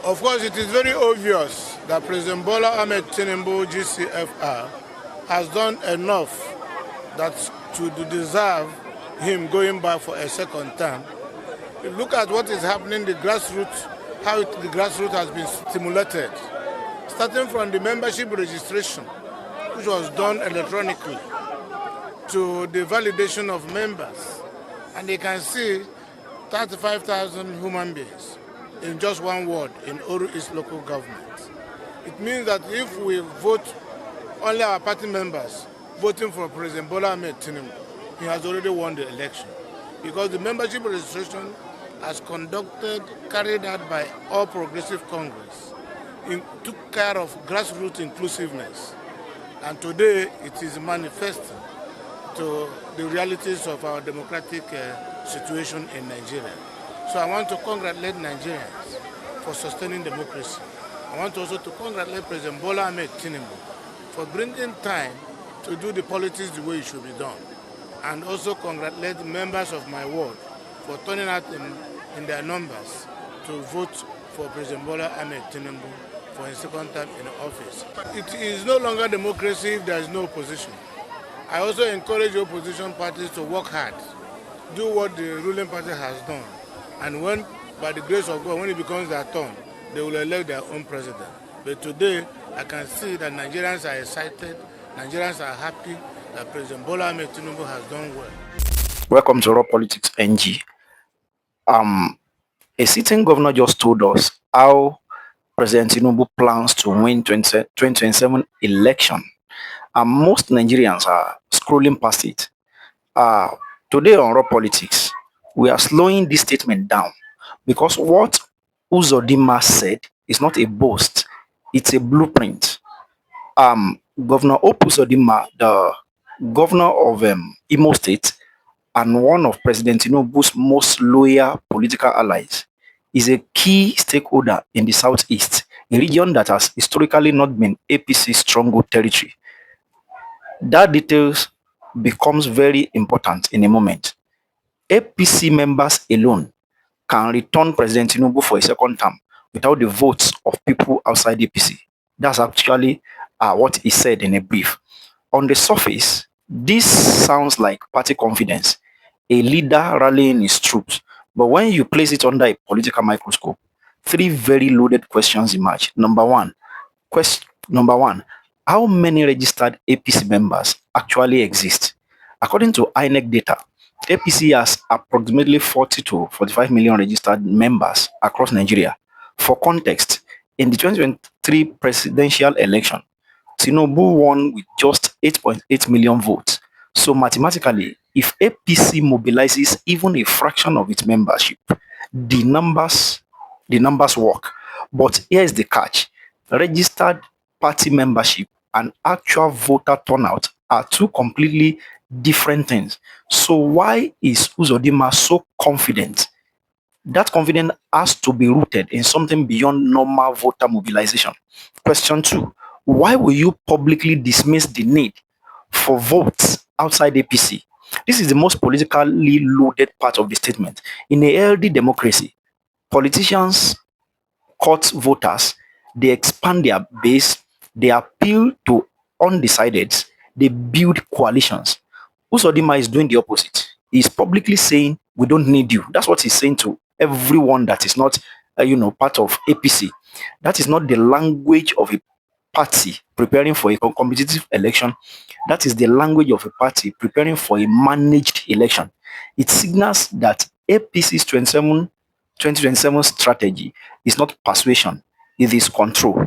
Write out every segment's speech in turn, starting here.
Of course, it is very obvious that President Bola Ahmed Tinubu, GCFR, has done enough that to deserve him going back for a second term. Look at what is happening, the grassroots, how the grassroots has been stimulated, starting from the membership registration, which was done electronically, to the validation of members. And you can see 35,000 human beings in just one ward in Oru East local government. It means that if we vote only our party members voting for President Bola Ahmed Tinubu, he has already won the election. Because the membership registration as carried out by All Progressive Congress, took care of grassroots inclusiveness. And today it is manifesting to the realities of our democratic situation in Nigeria. So I want to congratulate Nigerians for sustaining democracy. I want also to congratulate President Bola Ahmed Tinubu for bringing time to do the politics the way it should be done. And also congratulate members of my ward for turning out in their numbers to vote for President Bola Ahmed Tinubu for his second term in office. It is no longer democracy if there is no opposition. I also encourage opposition parties to work hard, do what the ruling party has done. And when, by the grace of God, when it becomes their turn, they will elect their own president. But today, I can see that Nigerians are excited, Nigerians are happy that President Bola Ahmed Tinubu has done well. Welcome to Raw Politics NG. A sitting governor just told us how President Tinubu plans to win 2027 election. And most Nigerians are scrolling past it. Today on Raw Politics, we are slowing this statement down because what Uzodinma said is not a boast, it's a blueprint. Governor Uzodinma, the governor of Imo State and one of President Tinubu's most loyal political allies, is a key stakeholder in the Southeast, a region that has historically not been APC stronghold territory. That details becomes very important in a moment. APC members alone can return President Tinubu for a second term without the votes of people outside APC. That's actually what he said in a brief. On the surface, this sounds like party confidence, a leader rallying his troops. But when you place it under a political microscope, three very loaded questions emerge. Number one, how many registered APC members actually exist? According to INEC data, APC has approximately 40 to 45 million registered members across Nigeria. For context, in the 2023 presidential election, Tinubu won with just 8.8 million votes. So mathematically, if APC mobilizes even a fraction of its membership, the numbers work. But here's the catch. Registered party membership and actual voter turnout are two completely different things. So why is Uzodinma so confident? That confidence has to be rooted in something beyond normal voter mobilization. Question two, why will you publicly dismiss the need for votes outside APC? This is the most politically loaded part of the statement. In a healthy democracy, politicians cut voters, they expand their base, they appeal to undecideds, they build coalitions. Uzodinma is doing the opposite. He's publicly saying, we don't need you. That's what he's saying to everyone that is not, part of APC. That is not the language of a party preparing for a competitive election. That is the language of a party preparing for a managed election. It signals that APC's 2027 strategy is not persuasion. It is control.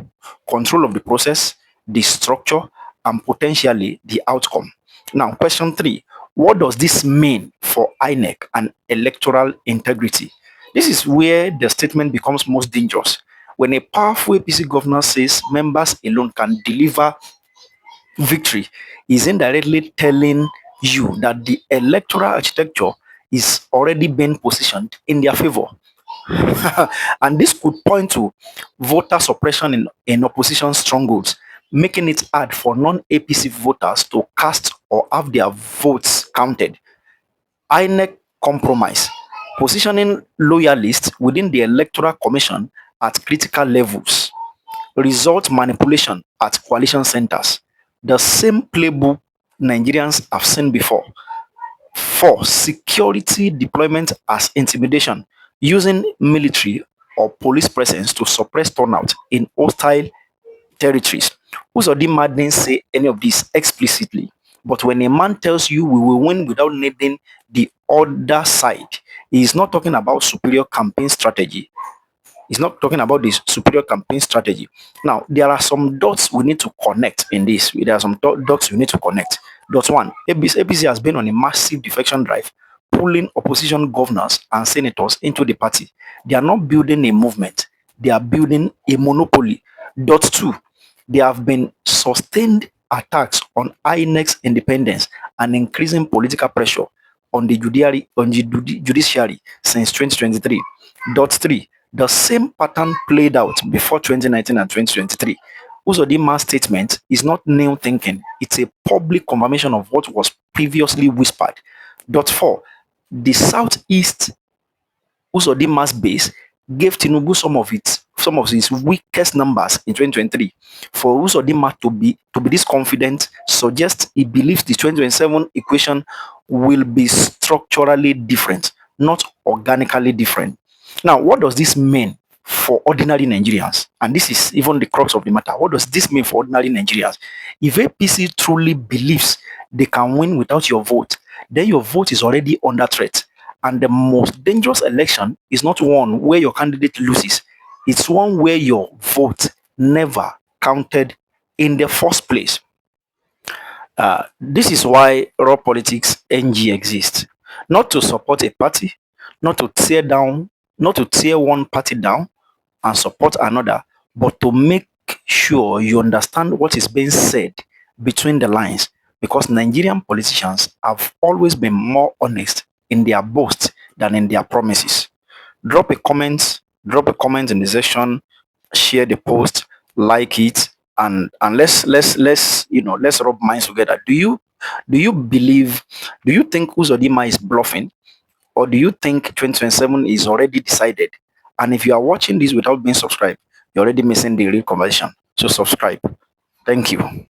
Control of the process, the structure, and potentially the outcome. Now, question three, what does this mean for INEC and electoral integrity? This is where the statement becomes most dangerous. When a powerful APC governor says members alone can deliver victory, is indirectly telling you that the electoral architecture is already being positioned in their favor. And this could point to voter suppression in opposition strongholds, making it hard for non-APC voters to cast or have their votes counted. INEC compromise, positioning loyalists within the Electoral Commission at critical levels, result manipulation at coalition centers. The same playbook Nigerians have seen before. 4. Security deployment as intimidation, using military or police presence to suppress turnout in hostile territories. Uzodinma didn't say any of this explicitly, but when a man tells you we will win without needing the other side, he is not talking about superior campaign strategy. He's not talking about this superior campaign strategy. Now, there are some dots we need to connect in this. There are some dots we need to connect. Dot one, APC has been on a massive defection drive, pulling opposition governors and senators into the party. They are not building a movement, they are building a monopoly. Dot two, there have been sustained attacks on INEC's independence and increasing political pressure on the judiciary since 2023. Dot three, the same pattern played out before 2019 and 2023. Uzodinma's statement is not new thinking, it's a public confirmation of what was previously whispered. Dot four, the Southeast Uzodinma's base gave Tinubu some of his weakest numbers in 2023. For Uzodinma to be this confident suggests he believes the 2027 equation will be structurally different, not organically different. Now, what does this mean for ordinary Nigerians? And this is even the crux of the matter. What does this mean for ordinary Nigerians? If APC truly believes they can win without your vote, then your vote is already under threat. And the most dangerous election is not one where your candidate loses. It's one where your vote never counted in the first place. This is why Raw Politics NG exists. Not to support a party, not to tear one party down and support another, but to make sure you understand what is being said between the lines. Because Nigerian politicians have always been more honest in their boasts than in their promises. Drop a comment in the section, share the post, like it, and let's rub minds together. Do you think Uzodinma is bluffing, or do you think 2027 is already decided? And if you are watching this without being subscribed, you're already missing the real conversation. So subscribe. Thank you.